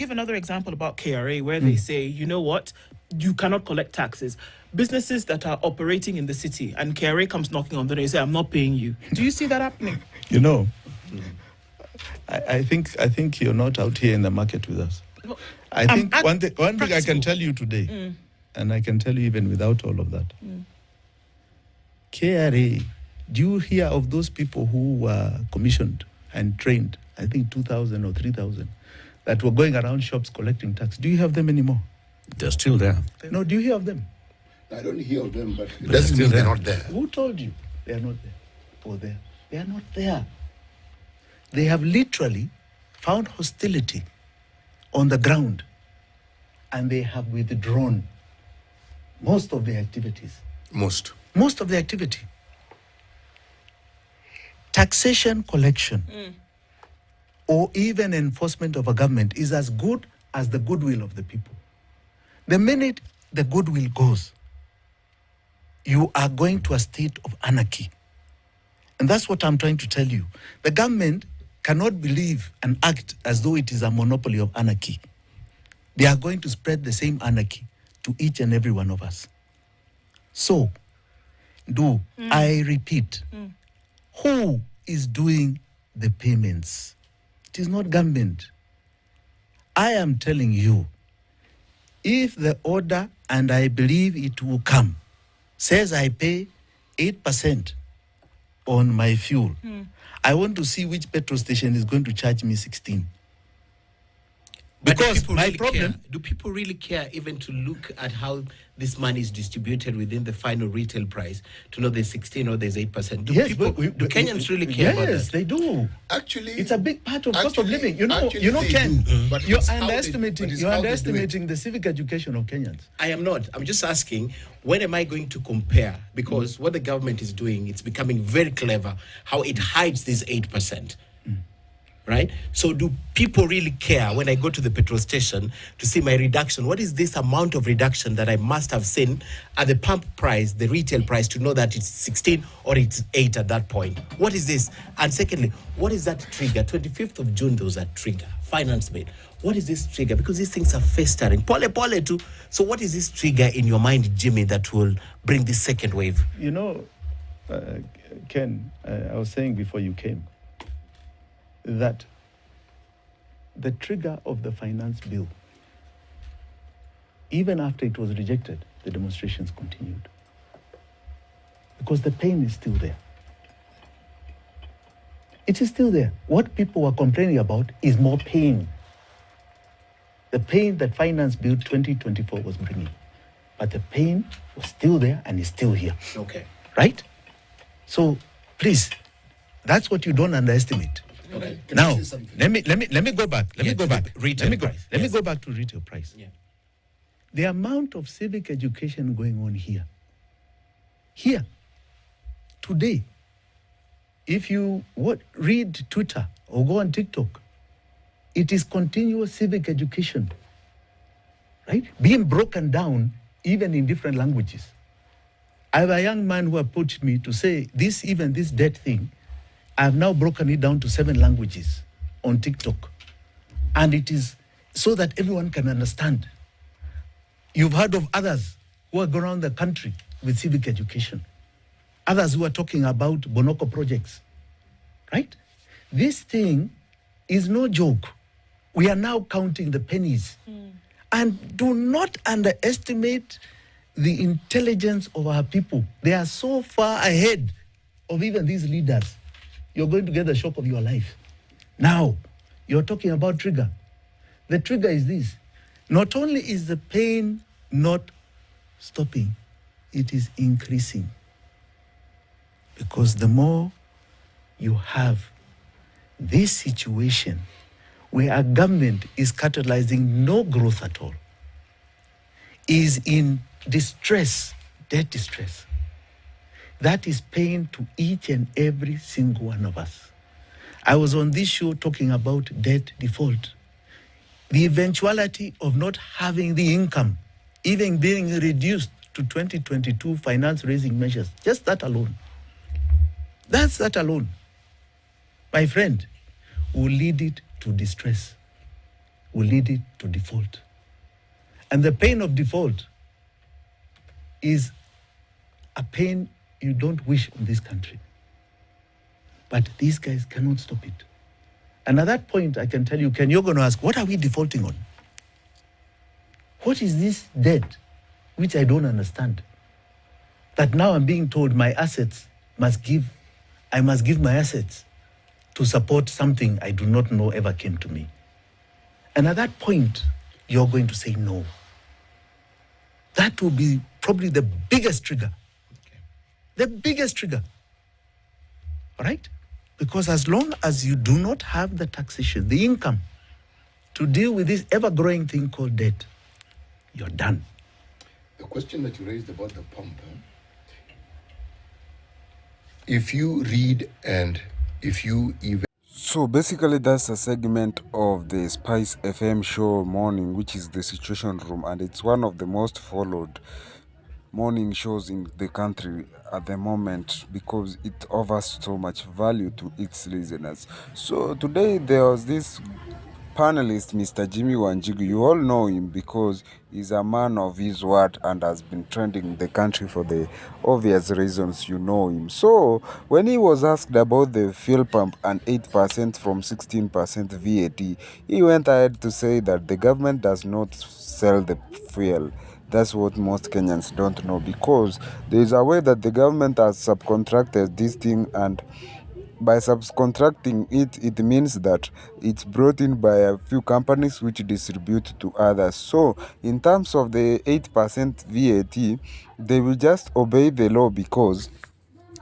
Give another example about KRA where they say, you know what, you cannot collect taxes. Businesses that are operating in the city and KRA comes knocking on the door and say, I'm not paying you. Do you see that happening? You know, I think you're not out here in the market with us. I think one thing I can tell you today, and I can tell you even without all of that, KRA, do you hear of those people who were commissioned and trained, I think 2,000 or 3,000, that were going around shops collecting tax? Do you have them anymore? They're still there. No, do you hear of them? I don't hear of them, but it doesn't mean they're not there. Who told you they are not there? Or there? They are not there. They have literally found hostility on the ground and they have withdrawn most of their activities. Most of the activity. Taxation collection or even enforcement of a government is as good as the goodwill of the people. The minute the goodwill goes, you are going to a state of anarchy. And that's what I'm trying to tell you. The government cannot believe and act as though it is a monopoly of anarchy. They are going to spread the same anarchy to each and every one of us. So, I repeat, who is doing the payments? It is not government. I am telling you, if the order, and I believe it will come, says I pay 8% on my fuel, I want to see which petrol station is going to charge me 16. Because my problem... Do people really care even to look at how this money is distributed within the final retail price to know there's 16 or there's 8%? Do Kenyans really care about that? Yes, they do. Actually, it's a big part of cost of living. You know, Ken, you're underestimating the civic education of Kenyans. I am not. I'm just asking, when am I going to compare? Because what the government is doing, it's becoming very clever how it hides this 8%. Right? So do people really care when I go to the petrol station to see my reduction? What is this amount of reduction that I must have seen at the pump price, the retail price, to know that it's 16 or it's 8 at that point? What is this? And secondly, what is that trigger? 25th of June, there was a trigger, finance bill. What is this trigger? Because these things are festering. Pole too. So what is this trigger in your mind, Jimmy, that will bring this second wave? You know, Ken, I was saying before you came, that the trigger of the finance bill, even after it was rejected, the demonstrations continued. Because the pain is still there. It is still there. What people were complaining about is more pain. The pain that Finance Bill 2024 was bringing. But the pain was still there and is still here. Okay. Right? So, please, that's what you don't underestimate. Okay. Now, let me go back. Let me go back to retail price. Yeah. The amount of civic education going on here, today, if you read Twitter or go on TikTok, it is continuous civic education, right? Being broken down even in different languages. I have a young man who approached me to say, this debt thing, I've now broken it down to 7 languages on TikTok. And it is so that everyone can understand. You've heard of others who are going around the country with civic education. Others who are talking about Bonoko projects, right? This thing is no joke. We are now counting the pennies. And do not underestimate the intelligence of our people. They are so far ahead of even these leaders. You're going to get the shock of your life. Now, you're talking about trigger. The trigger is this. Not only is the pain not stopping, it is increasing. Because the more you have this situation where a government is catalyzing no growth at all, is in distress, debt distress, that is pain to each and every single one of us. I was on this show talking about debt default. The eventuality of not having the income, even being reduced to 2022 finance raising measures, just that alone. That alone, my friend, will lead it to distress. will lead it to default. And the pain of default is a pain you don't wish on this country. But these guys cannot stop it. And at that point, I can tell you, you're going to ask, what are we defaulting on? What is this debt, which I don't understand? That now I'm being told my assets I must give my assets to support something I do not know ever came to me. And at that point, you're going to say no. That will be probably the biggest trigger. Okay. The biggest trigger. All right? Because as long as you do not have the taxation, the income, to deal with this ever-growing thing called debt, you're done. The question that you raised about the pump, if you read and if you even... So basically that's a segment of the Spice FM show morning, which is the Situation Room, and it's one of the most followed morning shows in the country at the moment because it offers so much value to its listeners. So today there was this panelist, Mr. Jimmy Wanjigi. You all know him because he's a man of his word and has been trending in the country for the obvious reasons you know him. So when he was asked about the fuel pump and 8% from 16% VAT, he went ahead to say that the government does not sell the fuel. That's what most Kenyans don't know, because there is a way that the government has subcontracted this thing, and by subcontracting it, it means that it's brought in by a few companies which distribute to others. So in terms of the 8% VAT, they will just obey the law, because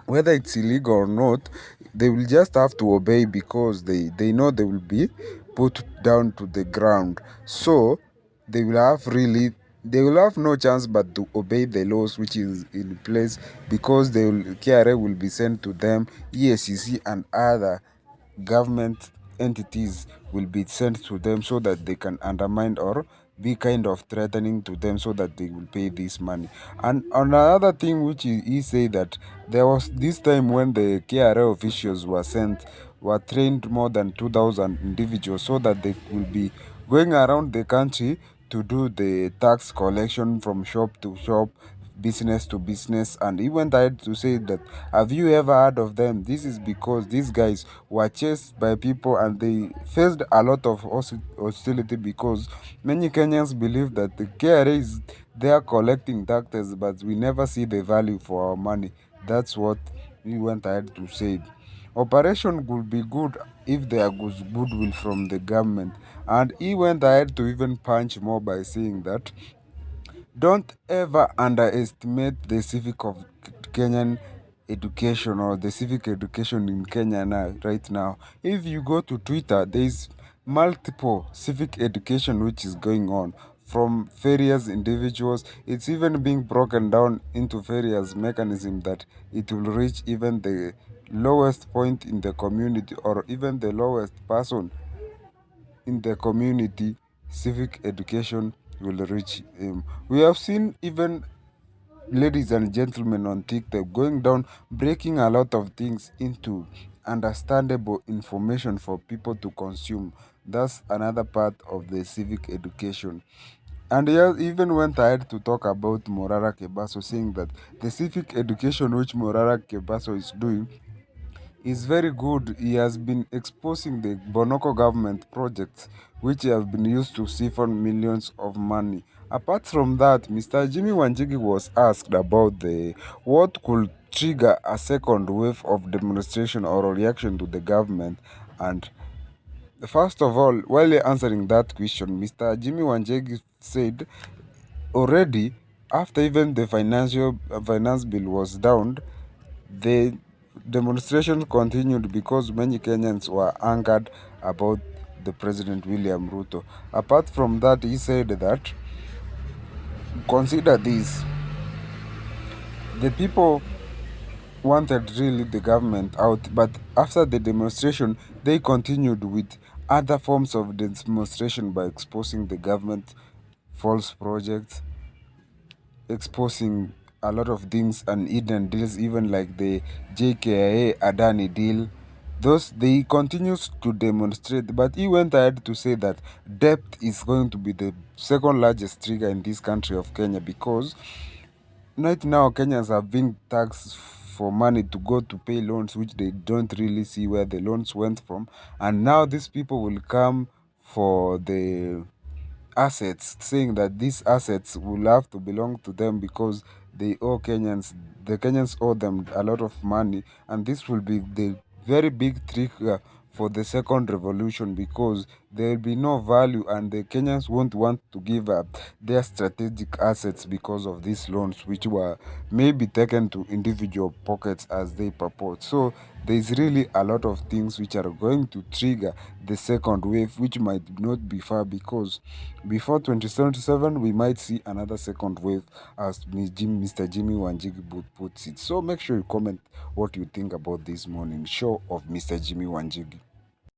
whether it's illegal or not, they will just have to obey, because they know they will be put down to the ground. So they will have no chance but to obey the laws which is in place, because KRA will be sent to them, EACC and other government entities will be sent to them, so that they can undermine or be kind of threatening to them, so that they will pay this money. And another thing which he said, that there was this time when the KRA officials were trained more than 2,000 individuals, so that they will be going around the country to do the tax collection from shop to shop, business to business. And he went ahead to say that, have you ever heard of them? This is because these guys were chased by people and they faced a lot of hostility, because many Kenyans believe that the KRA is there collecting taxes, but we never see the value for our money. That's what he went ahead to say. Operation would be good if there was goodwill from the government. And he went ahead to even punch more by saying that, don't ever underestimate the civic of Kenyan education, or the civic education in Kenya right now. If you go to Twitter, there is multiple civic education which is going on from various individuals. It's even being broken down into various mechanisms that it will reach even the lowest point in the community, or even the lowest person in the community. Civic education will reach him. We have seen even ladies and gentlemen on TikTok going down, breaking a lot of things into understandable information for people to consume. That's another part of the civic education. And he even went ahead to talk about Morara Kebaso, saying that the civic education which Morara Kebaso is doing is very good. He has been exposing the Bonoko government projects which have been used to siphon millions of money. Apart from that, Mr. Jimmy Wanjigi was asked about what could trigger a second wave of demonstration or reaction to the government. And first of all, while answering that question, Mr. Jimmy Wanjigi said already, after even the finance bill was down, the demonstration continued because many Kenyans were angered about the President William Ruto. Apart from that, he said that, consider this, the people wanted really the government out, but after the demonstration, they continued with other forms of demonstration by exposing the government false projects, exposing a lot of things and hidden deals, even like the JKIA Adani deal. those they continues to demonstrate, but he went ahead to say that debt is going to be the second largest trigger in this country of Kenya, because right now Kenyans have been taxed for money to go to pay loans which they don't really see where the loans went from, and now these people will come for the assets, saying that these assets will have to belong to them because they owe Kenyans. The Kenyans owe them a lot of money, and this will be the very big trigger for the second revolution, because there will be no value and the Kenyans won't want to give up their strategic assets because of these loans, which were maybe taken to individual pockets as they purport. So there's really a lot of things which are going to trigger the second wave, which might not be far, because before 2077 we might see another second wave, as Mr. Jimmy Wanjigi puts it. So make sure you comment what you think about this morning show of Mr. Jimmy Wanjigi.